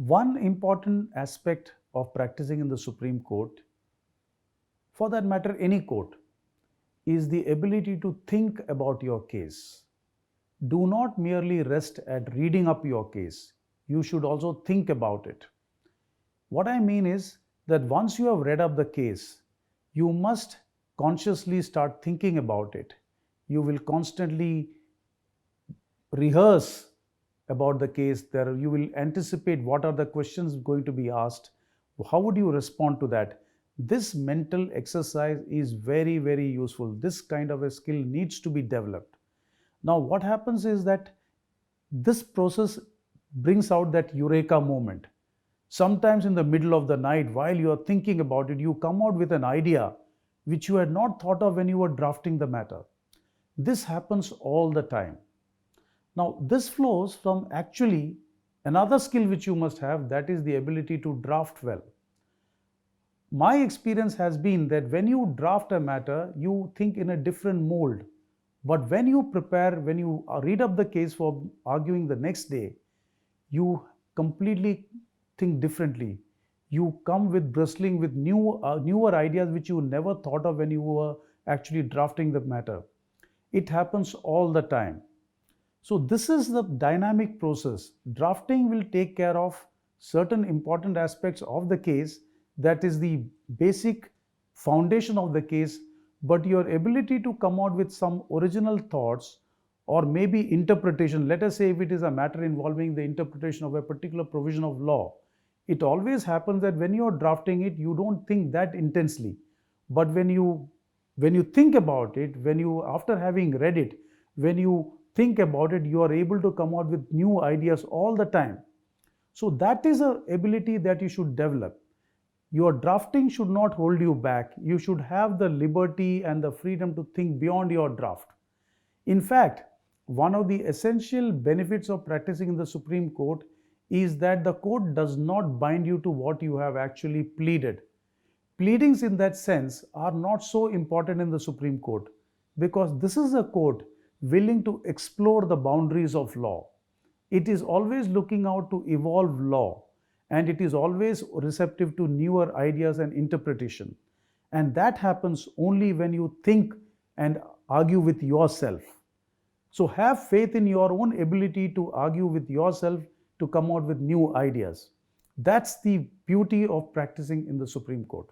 One important aspect of practicing in the Supreme Court, for that matter, any court, is the ability to think about your case. Do not merely rest at reading up your case. You should also think about it. What I mean is that once you have read up the case, you must consciously start thinking about it. You will constantly rehearse about the case. There you will anticipate what are the questions going to be asked. How would you respond to that? This mental exercise is very, very useful. This kind of a skill needs to be developed. Now, what happens is that this process brings out that eureka moment. Sometimes in the middle of the night, while you are thinking about it, you come out with an idea which you had not thought of when you were drafting the matter. This happens all the time. Now, this flows from actually another skill which you must have, that is the ability to draft well. My experience has been that when you draft a matter, you think in a different mold. But when you prepare, when you read up the case for arguing the next day, you completely think differently. You come with bristling with newer ideas which you never thought of when you were actually drafting the matter. It happens all the time. So this is the dynamic process. Drafting will take care of certain important aspects of the case, that is the basic foundation of the case, but your ability to come out with some original thoughts or maybe interpretation, let us say if it is a matter involving the interpretation of a particular provision of law, it always happens that when you are drafting it, you don't think that intensely. But when you think about it, when you after having read it, when you think about it, you are able to come out with new ideas all the time. So that is a ability that you should develop. Your drafting should not hold you back. You should have the liberty and the freedom to think beyond your draft. In fact, one of the essential benefits of practicing in the Supreme Court is that the court does not bind you to what you have actually pleaded. Pleadings in that sense are not so important in the Supreme Court because this is a court willing to explore the boundaries of law. It is always looking out to evolve law, and it is always receptive to newer ideas and interpretation. And that happens only when you think and argue with yourself. So have faith in your own ability to argue with yourself to come out with new ideas. That's the beauty of practicing in the Supreme Court.